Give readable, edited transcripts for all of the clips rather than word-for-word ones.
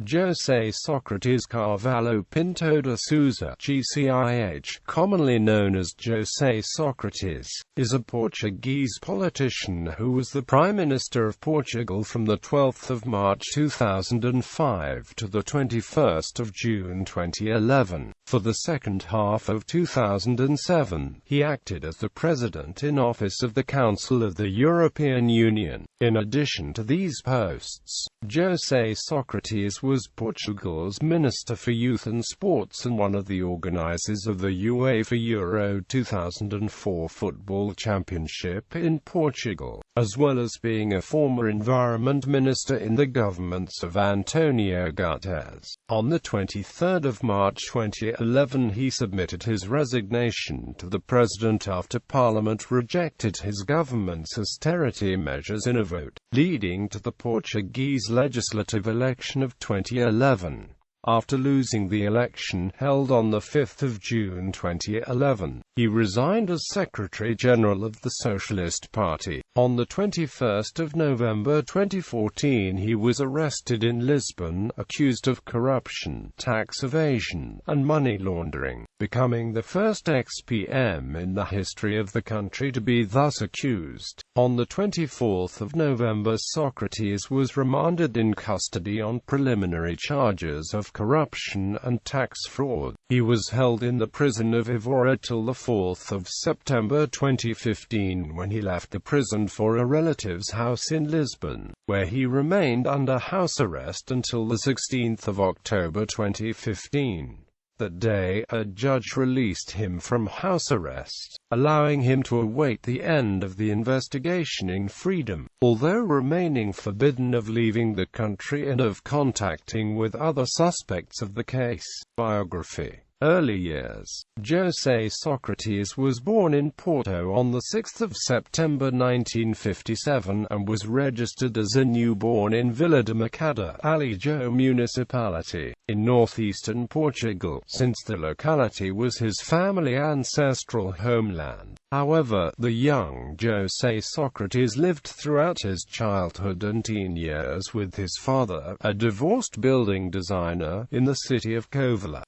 José Sócrates Carvalho Pinto de Sousa (GCIH), commonly known as José Sócrates, is a Portuguese politician who was the Prime Minister of Portugal from the 12th of March 2005 to the 21st of June 2011. For the second half of 2007, he acted as the President in office of the Council of the European Union. In addition to these posts, José Sócrates was Portugal's Minister for Youth and Sports and one of the organisers of the UEFA Euro 2004 football championship in Portugal, as well as being a former Environment Minister in the governments of António Guterres. On the 23rd of March 2011 he submitted his resignation to the President after Parliament rejected his government's austerity measures in a vote, leading to the Portuguese legislative election of 2011. After losing the election held on the 5th of June 2011, he resigned as Secretary-General of the Socialist Party. On the 21st of November 2014 he was arrested in Lisbon, accused of corruption, tax evasion, and money laundering, becoming the first ex-PM in the history of the country to be thus accused. On the 24th of November Sócrates was remanded in custody on preliminary charges of corruption and tax fraud. He was held in the prison of Évora till the 4th of September 2015 when he left the prison for a relative's house in Lisbon, where he remained under house arrest until the 16th of October 2015. That day, a judge released him from house arrest, allowing him to await the end of the investigation in freedom, although remaining forbidden of leaving the country and of contacting with other suspects of the case. Biography. Early years. José Sócrates was born in Porto on 6 September 1957 and was registered as a newborn in Vila de Macada, Alentejo municipality, in northeastern Portugal, since the locality was his family ancestral homeland. However, the young José Sócrates lived throughout his childhood and teen years with his father, a divorced building designer, in the city of Covilhã,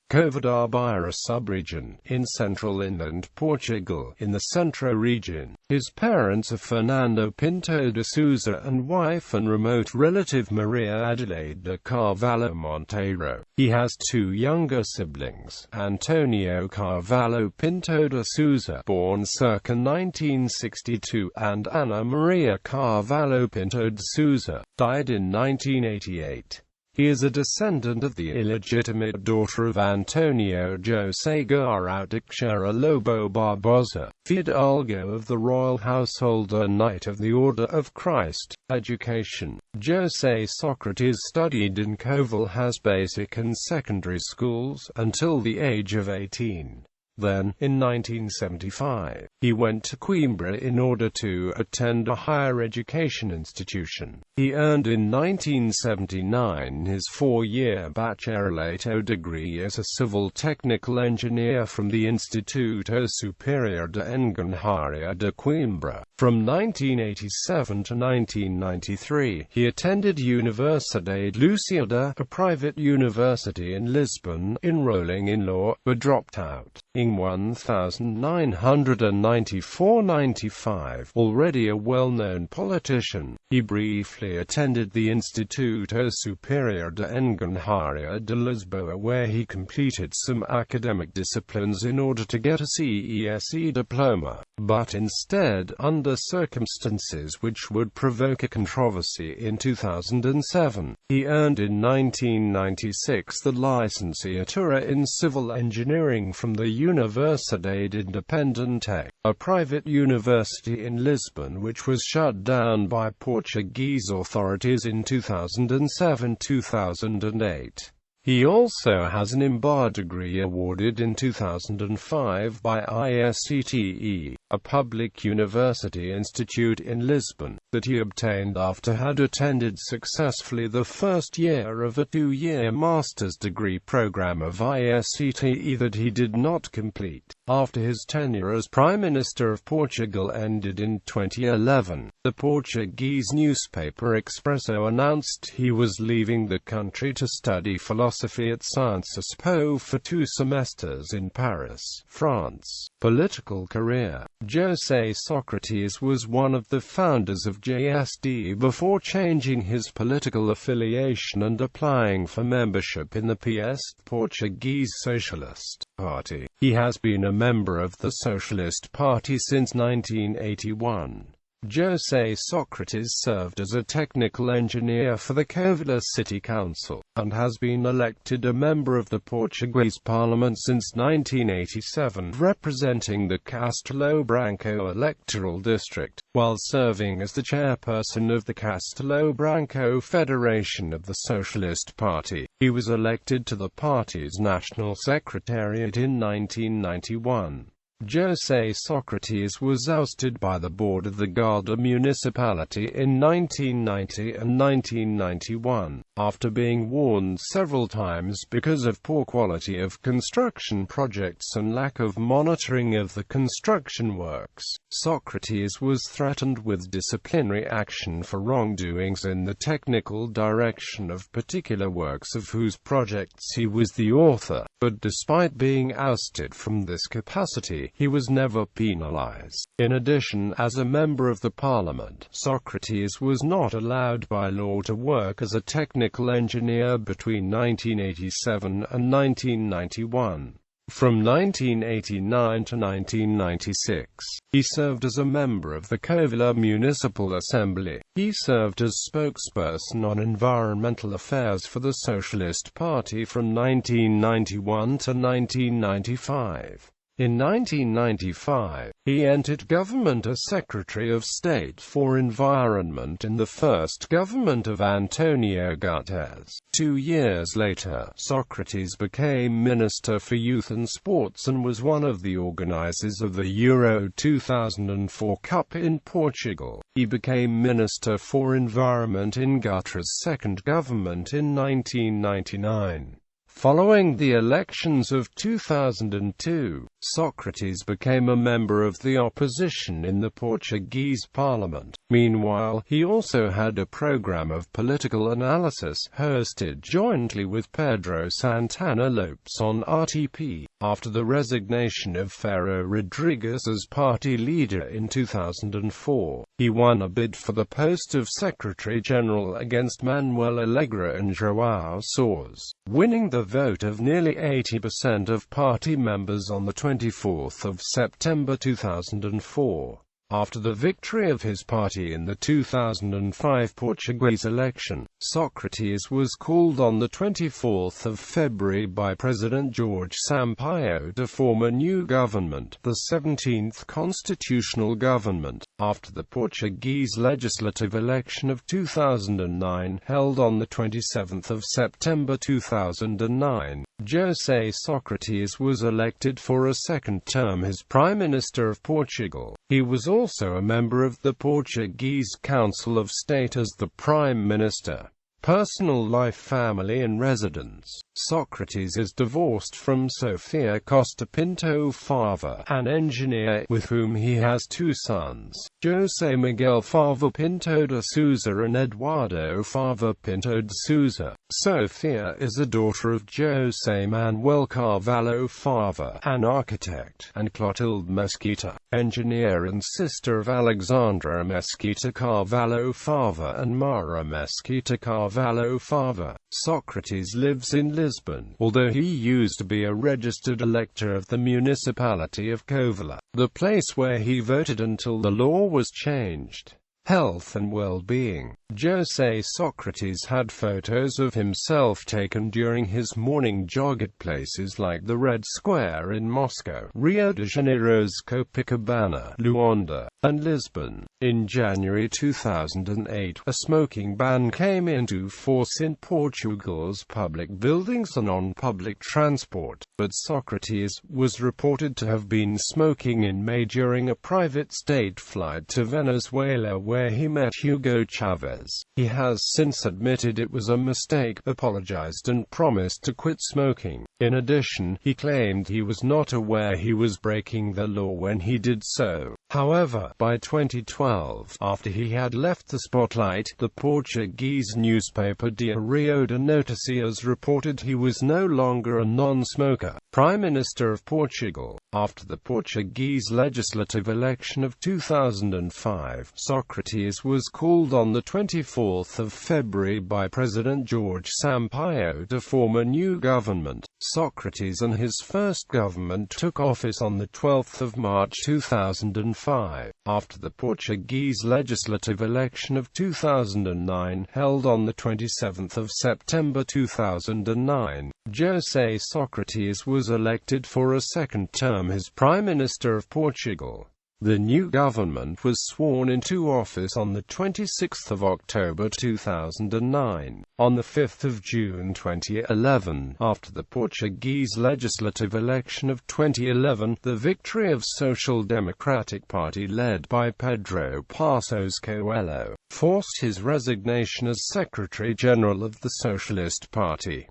a sub-region, in central inland Portugal, in the Centro region. His parents are Fernando Pinto de Sousa and wife and remote relative Maria Adelaide de Carvalho Monteiro. He has two younger siblings, António Carvalho Pinto de Sousa, born circa 1962, and Ana Maria Carvalho Pinto de Sousa, died in 1988. He is a descendant of the illegitimate daughter of António José Guaraudicara Lobo Barbosa, Fidalgo of the royal household, a Knight of the Order of Christ. Education. José Sócrates studied in Covilhã's basic and secondary schools until the age of 18. Then, in 1975, he went to Coimbra in order to attend a higher education institution. He earned in 1979 his 4-year bacharelato degree as a civil technical engineer from the Instituto Superior de Engenharia de Coimbra. From 1987 to 1993, he attended Universidade Lusíada, a private university in Lisbon, enrolling in law, but dropped out in 1994–95. Already a well-known politician, he briefly attended the Instituto Superior de Engenharia de Lisboa, where he completed some academic disciplines in order to get a CESE diploma, but instead, under circumstances which would provoke a controversy in 2007, he earned in 1996 the licenciatura in civil engineering from the Universidade Independente, a private university in Lisbon which was shut down by Portuguese authorities in 2007–2008. He also has an MBA degree awarded in 2005 by ISCTE, a public university institute in Lisbon, that he obtained after had attended successfully the first year of a 2-year master's degree program of ISCTE that he did not complete. After his tenure as Prime Minister of Portugal ended in 2011, the Portuguese newspaper Expresso announced he was leaving the country to study philosophy at Sciences Po for 2 semesters in Paris, France. Political career. José Sócrates was one of the founders of JSD before changing his political affiliation and applying for membership in the Portuguese Socialist Party. He has been a member of the Socialist Party since 1981. José Sócrates served as a technical engineer for the Covilhã City Council, and has been elected a member of the Portuguese Parliament since 1987, representing the Castelo Branco electoral district, while serving as the chairperson of the Castelo Branco Federation of the Socialist Party. He was elected to the party's national secretariat in 1991. José Sócrates was ousted by the board of the Guarda municipality in 1990 and 1991, after being warned several times because of poor quality of construction projects and lack of monitoring of the construction works. Sócrates was threatened with disciplinary action for wrongdoings in the technical direction of particular works of whose projects he was the author, but despite being ousted from this capacity, he was never penalized. In addition, as a member of the parliament, Sócrates was not allowed by law to work as a technical engineer between 1987 and 1991. From 1989 to 1996, he served as a member of the Covilhã Municipal Assembly. He served as spokesperson on environmental affairs for the Socialist Party from 1991 to 1995. In 1995, he entered government as Secretary of State for Environment in the first government of António Guterres. 2 years later, Sócrates became Minister for Youth and Sports and was one of the organisers of the Euro 2004 Cup in Portugal. He became Minister for Environment in Guterres' second government in 1999. Following the elections of 2002, Sócrates became a member of the opposition in the Portuguese parliament. Meanwhile, he also had a program of political analysis hosted jointly with Pedro Santana Lopes on RTP. After the resignation of Ferro Rodrigues as party leader in 2004, he won a bid for the post of Secretary-General against Manuel Alegre and João Sousa, winning the vote of nearly 80% of party members on the 24th of September 2004. After the victory of his party in the 2005 Portuguese election, Sócrates was called on the 24th of February by President Jorge Sampaio to form a new government, the 17th constitutional government, after the Portuguese legislative election of 2009 held on the 27th of September 2009. José Sócrates was elected for a second term as Prime Minister of Portugal. He was also a member of the Portuguese Council of State as the Prime Minister. Personal life, family and residence. Sócrates is divorced from Sofia Costa Pinto Fava, an engineer, with whom he has 2 sons, José Miguel Fava Pinto de Sousa and Eduardo Fava Pinto de Sousa. Sofia is a daughter of José Manuel Carvalho Fava, an architect, and Clotilde Mesquita, engineer, and sister of Alexandra Mesquita Carvalho Fava and Mara Mesquita Carvalho Fava. Sócrates lives in Lisbon, although he used to be a registered elector of the municipality of Covilhã, the place where he voted until the law was changed. Health and well-being. José Sócrates had photos of himself taken during his morning jog at places like the Red Square in Moscow, Rio de Janeiro's Copacabana, Luanda, and Lisbon. In January 2008, a smoking ban came into force in Portugal's public buildings and on public transport, but Sócrates was reported to have been smoking in May during a private state flight to Venezuela where he met Hugo Chavez. He has since admitted it was a mistake, apologized and promised to quit smoking. In addition, he claimed he was not aware he was breaking the law when he did so. However, by 2012, after he had left the spotlight, the Portuguese newspaper Diário de Noticias reported he was no longer a non-smoker. Prime Minister of Portugal. After the Portuguese legislative election of 2005, Sócrates was called on the 24th of February by President Jorge Sampaio to form a new government. Sócrates and his first government took office on the 12th of March 2005, after the Portuguese legislative election of 2009, held on the 27th of September 2009. José Sócrates was elected for a second term as Prime Minister of Portugal. The new government was sworn into office on the 26th of October 2009. On the 5th of June 2011, after the Portuguese legislative election of 2011, the victory of Social Democratic Party led by Pedro Passos Coelho forced his resignation as Secretary-General of the Socialist Party.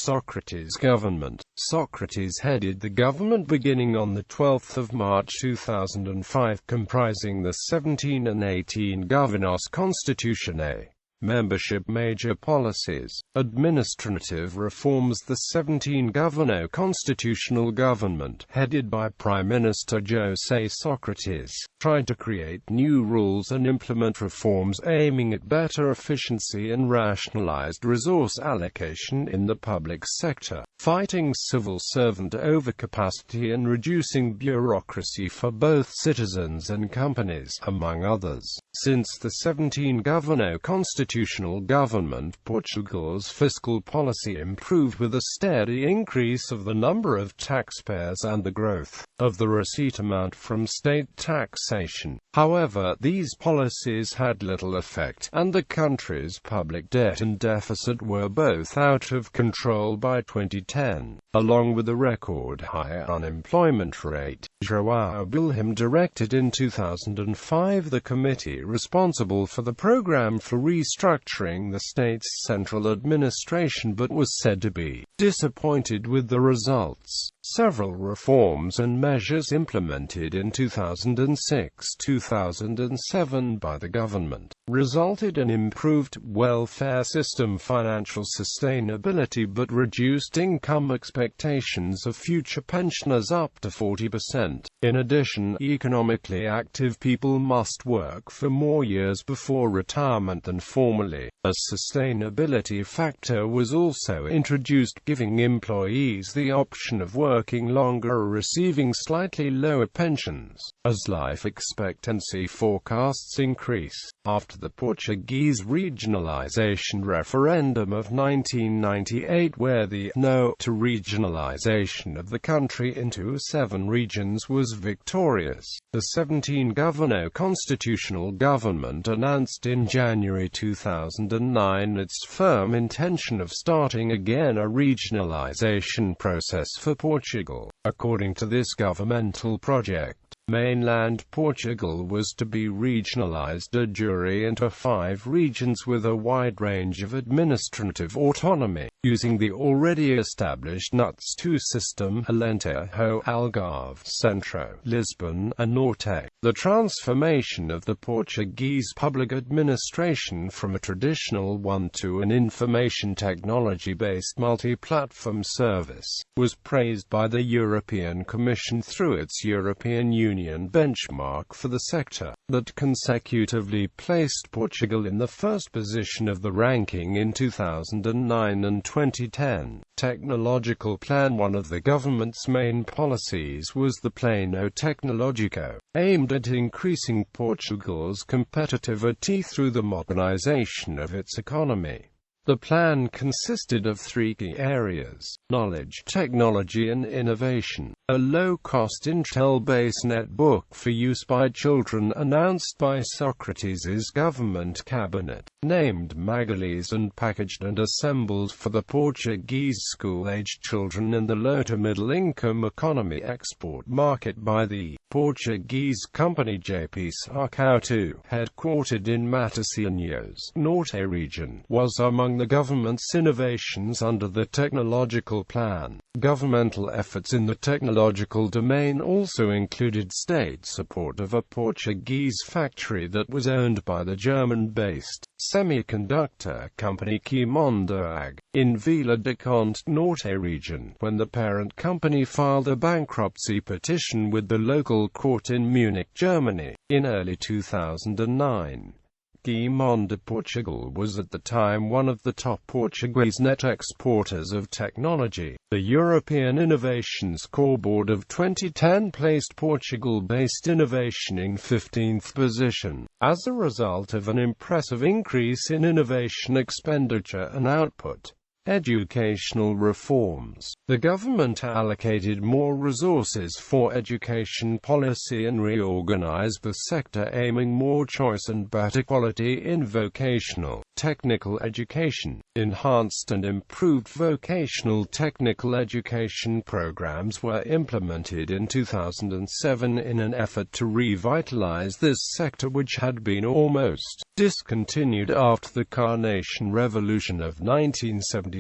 Sócrates government. Sócrates headed the government beginning on the 12th of March 2005, comprising the 17 and 18 Governos Constitutionae. Membership. Major policies. Administrative reforms. The 17 Governo constitutional government, headed by Prime Minister José Sócrates, tried to create new rules and implement reforms aiming at better efficiency and rationalized resource allocation in the public sector, fighting civil servant overcapacity and reducing bureaucracy for both citizens and companies, among others. Since the 17 Governo constitutional government, Portugal's fiscal policy improved with a steady increase of the number of taxpayers and the growth of the receipt amount from state taxation. However, these policies had little effect, and the country's public debt and deficit were both out of control by 2010, along with a record high unemployment rate. João Bilham directed in 2005 the committee responsible for the program for restructuring the state's central administration, but was said to be disappointed with the results. Several reforms and measures implemented in 2006-2007 by the government resulted in improved welfare system financial sustainability but reduced income expectations of future pensioners up to 40%. In addition, economically active people must work for more years before retirement than formerly. A sustainability factor was also introduced, giving employees the option of working longer or receiving slightly lower pensions, as life expectancy forecasts increase. After the Portuguese regionalisation referendum of 1998, where the no to regionalisation of the country into 7 regions was victorious, the 17 Governo constitutional government announced in January 2009 its firm intention of starting again a regionalisation process for Portugal. According to this governmental project, mainland Portugal was to be regionalised de jure into 5 regions with a wide range of administrative autonomy, using the already established NUTS 2 system: Alentejo, Algarve, Centro, Lisbon, and Norte. The transformation of the Portuguese public administration from a traditional one to an information technology-based multi-platform service was praised by the European Commission through its European Union benchmark for the sector, that consecutively placed Portugal in the first position of the ranking in 2009 and 2010. 2010 technological plan. One of the government's main policies was the Plano Tecnológico, aimed at increasing Portugal's competitivity through the modernization of its economy. The plan consisted of three key areas: knowledge, technology and innovation. A low-cost Intel-based netbook for use by children announced by Socrates' government cabinet, named Legalized and packaged and assembled for the Portuguese school-aged children in the low to middle-income economy export market by the Portuguese company GCIH, headquartered in Matosinhos Norte region, was among the government's innovations under the technological plan. Governmental efforts in the technological domain also included state support of a Portuguese factory that was owned by the German-based semiconductor company Quimondoag, in Vila do Conde Norte region, when the parent company filed a bankruptcy petition with the local court in Munich, Germany, in early 2009. Quimondoag Portugal was at the time one of the top Portuguese net exporters of technology. The European Innovation Scoreboard of 2010 placed Portugal-based innovation in 15th position, as a result of an impressive increase in innovation expenditure and output. Educational reforms. The government allocated more resources for education policy and reorganized the sector, aiming more choice and better quality in vocational technical education. Enhanced and improved vocational technical education programs were implemented in 2007 in an effort to revitalize this sector, which had been almost discontinued after the Carnation Revolution of 1974.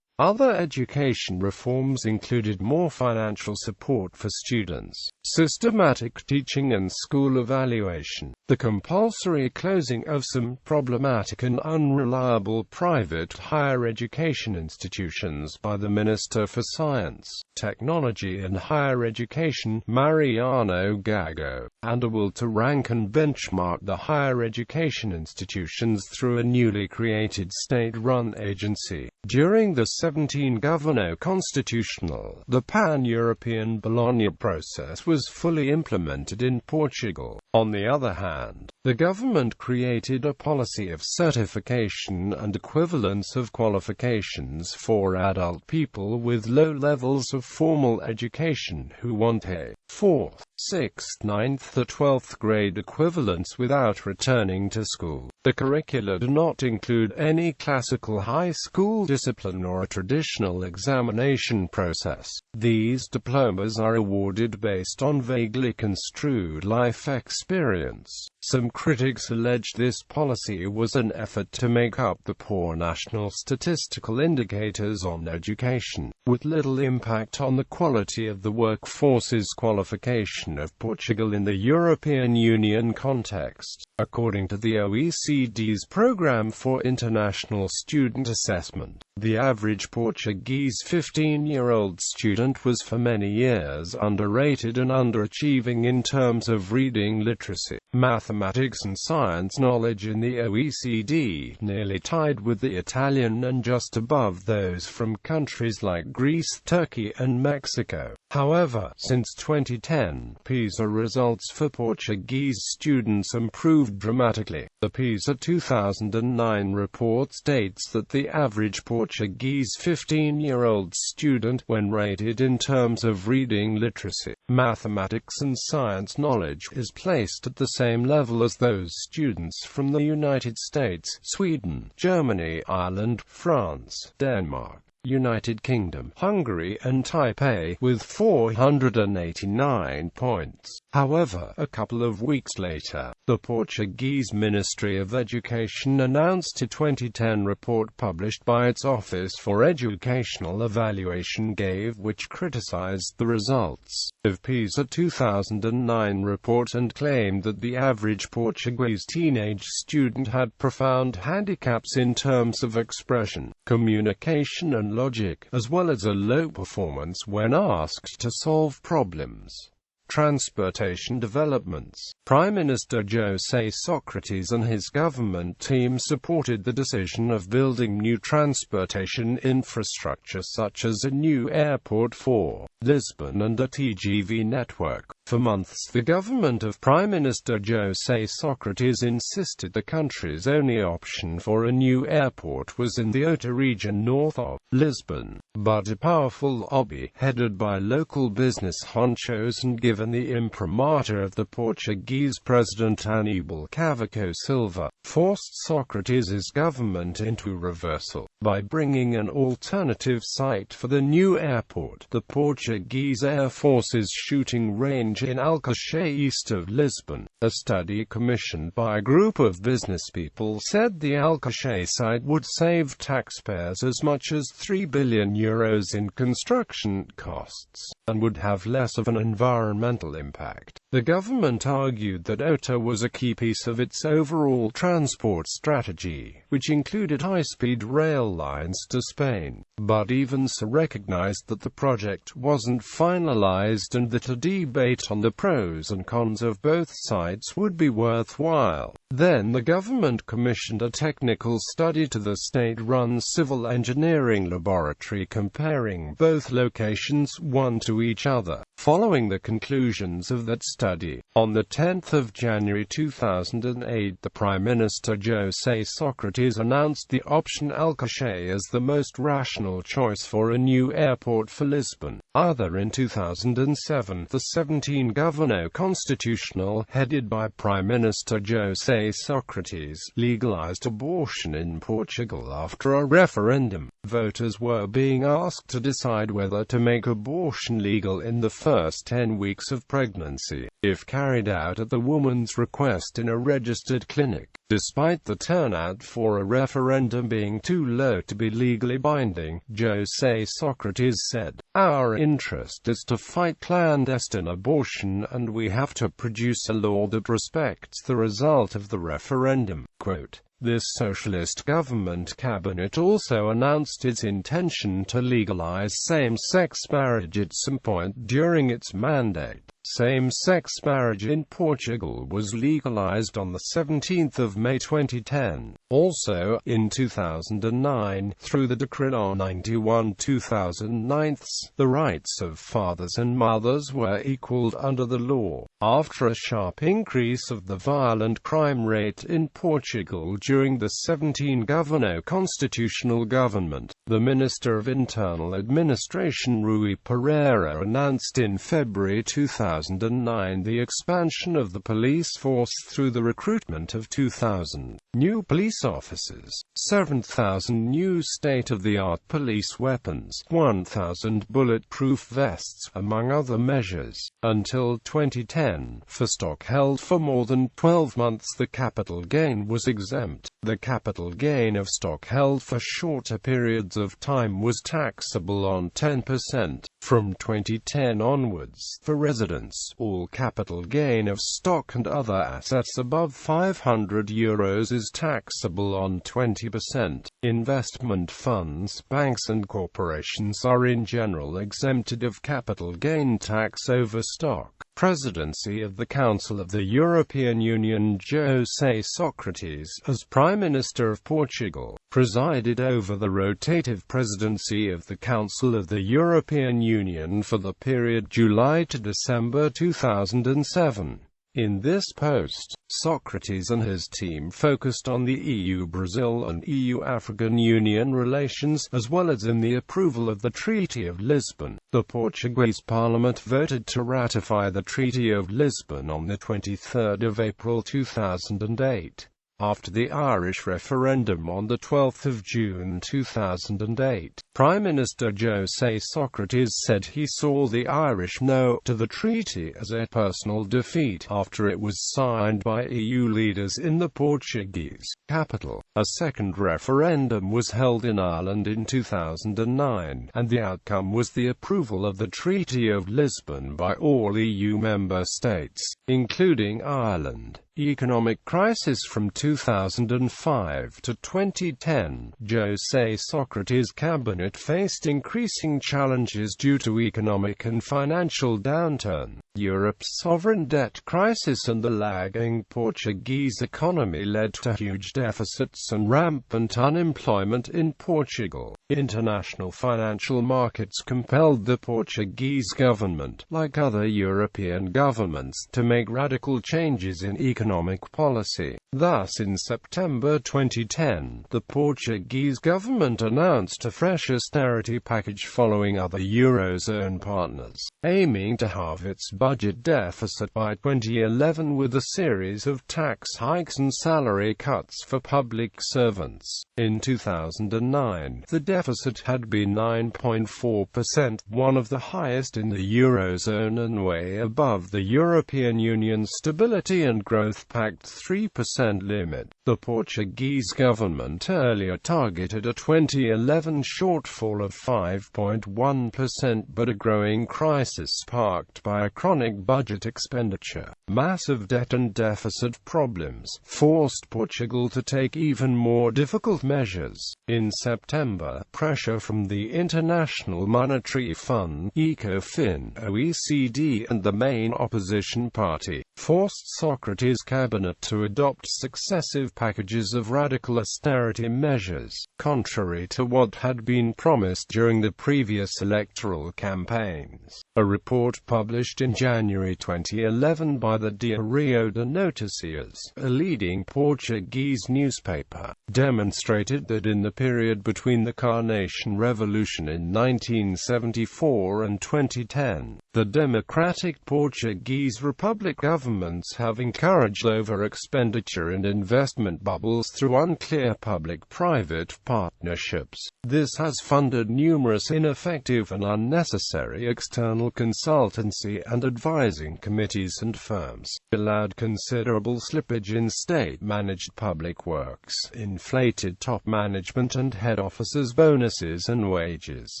Other education reforms included more financial support for students, systematic teaching and school evaluation, the compulsory closing of some problematic and unreliable private higher education institutions by the Minister for Science, Technology and Higher Education, Mariano Gago, and a will to rank and benchmark the higher education institutions through a newly created state-run agency. During the 17 Governo Constitutional, the pan-European Bologna process was fully implemented in Portugal. On the other hand, the government created a policy of certification and equivalence of qualifications for adult people with low levels of formal education who want a 4th, 6th, 9th or 12th grade equivalence without returning to school. The curricula do not include any classical high school discipline or a traditional examination process. These diplomas are awarded based on vaguely construed life experience. Some critics alleged this policy was an effort to make up the poor national statistical indicators on education, with little impact on the quality of the workforce's qualification of Portugal in the European Union context. According to the OECD's Programme for International Student Assessment, the average Portuguese 15-year-old student was for many years underrated and underachieving in terms of reading literacy, mathematics and science knowledge in the OECD, nearly tied with the Italian and just above those from countries like Greece, Turkey and Mexico. However, since 2010, PISA results for Portuguese students improved dramatically. The PISA 2009 report states that the average Portuguese 15-year-old student, when rated in terms of reading literacy, mathematics and science knowledge, is placed at the same level as those students from the United States, Sweden, Germany, Ireland, France, Denmark, United Kingdom, Hungary and Taipei, with 489 points. However, a couple of weeks later, the Portuguese Ministry of Education announced a 2010 report published by its Office for Educational Evaluation which criticized the results of PISA 2009 report and claimed that the average Portuguese teenage student had profound handicaps in terms of expression, communication and logic, as well as a low performance when asked to solve problems. transportation developments. Prime Minister José Sócrates and his government team supported the decision of building new transportation infrastructure such as a new airport for Lisbon and a TGV network. For months the government of Prime Minister José Sócrates insisted the country's only option for a new airport was in the Ota region north of Lisbon. But a powerful lobby, headed by local business honchos and given the imprimatur of the Portuguese President Aníbal Cavaco Silva, forced Sócrates' government into reversal. By bringing an alternative site for the new airport, the Portuguese Air Force's shooting range in Alcaché east of Lisbon, a study commissioned by a group of businesspeople said the Alcaché site would save taxpayers as much as €3 billion in construction costs, and would have less of an environmental impact. The government argued that Ota was a key piece of its overall transport strategy, which included high-speed rail lines to Spain, but even so recognized that the project wasn't finalized and that a debate on the pros and cons of both sides would be worthwhile. Then the government commissioned a technical study to the state-run civil engineering laboratory comparing both locations one to each other. Following the conclusions of that study, on the 10th of January 2008, the Prime Minister José Sócrates announced the option Alcaché as the most rational choice for a new airport for Lisbon. Other in 2007, the 17 Governor Constitutional, headed by Prime Minister José Sócrates, legalized abortion in Portugal after a referendum. Voters were being asked to decide whether to make abortion legal in the first 10 weeks of pregnancy, if carried out at the woman's request in a registered clinic. Despite the turnout for a referendum being too low to be legally binding, José Sócrates said, "Our interest is to fight clandestine abortion and we have to produce a law that respects the result of the referendum." Quote, this socialist government cabinet also announced its intention to legalize same-sex marriage at some point during its mandate. Same-sex marriage in Portugal was legalized on the 17th of May 2010. Also, in 2009, through the Decree No. 91/2009, the rights of fathers and mothers were equalled under the law. After a sharp increase of the violent crime rate in Portugal during the 17 Governor Constitutional government, the Minister of Internal Administration Rui Pereira announced in February 2009 the expansion of the police force through the recruitment of 2,000 new police officers, 7,000 new state-of-the-art police weapons, 1,000 bulletproof vests, among other measures. Until 2010, for stock held for more than 12 months the capital gain was exempt. The capital gain of stock held for shorter periods of time was taxable on 10%. From 2010 onwards, for residents, all capital gain of stock and other assets above €500 is taxable on 20%. Investment funds, banks and corporations are in general exempted of capital gain tax over stock. Presidency of the Council of the European Union. José Sócrates, as Prime Minister of Portugal, presided over the rotative presidency of the Council of the European Union for the period July to December 2007. In this post, Sócrates and his team focused on the EU-Brazil and EU-African Union relations, as well as in the approval of the Treaty of Lisbon. The Portuguese Parliament voted to ratify the Treaty of Lisbon on the 23rd of April 2008. After the Irish referendum on the 12th of June 2008, Prime Minister José Sócrates said he saw the Irish no to the treaty as a personal defeat after it was signed by EU leaders in the Portuguese capital. A second referendum was held in Ireland in 2009, and the outcome was the approval of the Treaty of Lisbon by all EU member states, including Ireland. economic crisis from 2005 to 2010. José Sócrates' cabinet faced increasing challenges due to economic and financial downturn. Europe's sovereign debt crisis and the lagging Portuguese economy led to huge deficits and rampant unemployment in Portugal. International financial markets compelled the Portuguese government, like other European governments, to make radical changes in economic policy. Thus, in September 2010, the Portuguese government announced a fresh austerity package following other Eurozone partners, aiming to halve its budget deficit by 2011 with a series of tax hikes and salary cuts for public servants. In 2009, the deficit had been 9.4%, one of the highest in the Eurozone and way above the European Union's Stability and Growth Pact 3% limit. The Portuguese government earlier targeted a 2011 shortfall of 5.1%, but a growing crisis sparked by a chronic budget expenditure, massive debt and deficit problems, forced Portugal to take even more difficult measures. In September, pressure from the International Monetary Fund, ECOFIN, OECD and the main opposition party, forced Sócrates' cabinet to adopt successive packages of radical austerity measures, contrary to what had been promised during the previous electoral campaigns. A report published in January 2011 by the Diário de Notícias, a leading Portuguese newspaper, demonstrated that in the period between the Carnation Revolution in 1974 and 2010, the democratic Portuguese Republic governments have encouraged over-expenditure and investment bubbles through unclear public-private partnerships. This has funded numerous ineffective and unnecessary external consultancy and advising committees and firms, allowed considerable slippage in state-managed public works, inflated top management and head officers' bonuses and wages,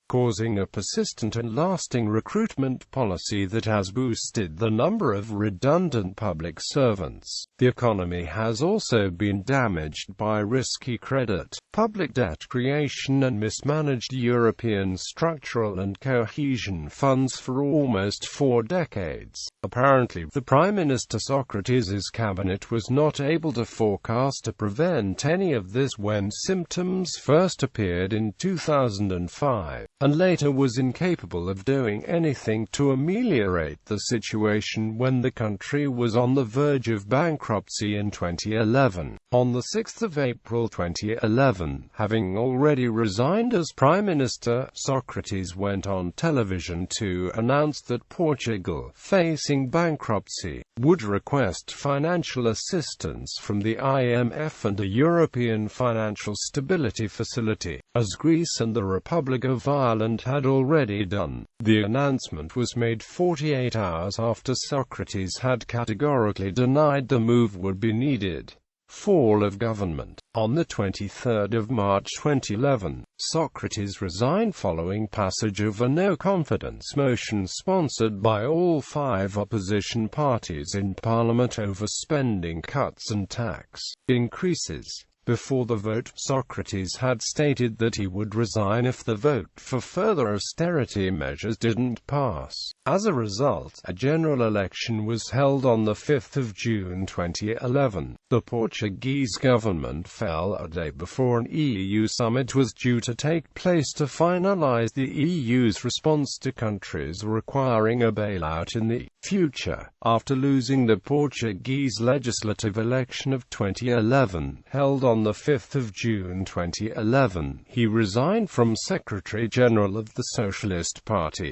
causing a persistent and lasting recruitment policy that has boosted the number of redundant public servants. The economy has also been damaged by risky credit, public debt creation and mismanaged European structural and cohesion funds for almost 4 decades. Apparently, the Prime Minister Sócrates' cabinet was not able to forecast or prevent any of this when symptoms first appeared in 2005, and later was incapable of doing anything to ameliorate the situation when the country was on the verge of bankruptcy in 2011. On the 6th of April 2011, having already resigned as Prime Minister, Sócrates went on television to announce that Portugal, facing bankruptcy, would request financial assistance from the IMF and a European Financial Stability Facility, as Greece and the Republic of Ireland had already done. The announcement was made 48 hours after Sócrates had categorically denied the move would be needed. Fall of government. On the 23rd of March 2011, Sócrates resigned following passage of a no-confidence motion sponsored by all 5 opposition parties in Parliament over spending cuts and tax increases. Before the vote, Sócrates had stated that he would resign if the vote for further austerity measures didn't pass. As a result, a general election was held on the 5th of June 2011. The Portuguese government fell a day before an EU summit was due to take place to finalize the EU's response to countries requiring a bailout in the future. After losing the Portuguese legislative election of 2011, held on the 5th of June 2011, he resigned from Secretary General of the Socialist Party.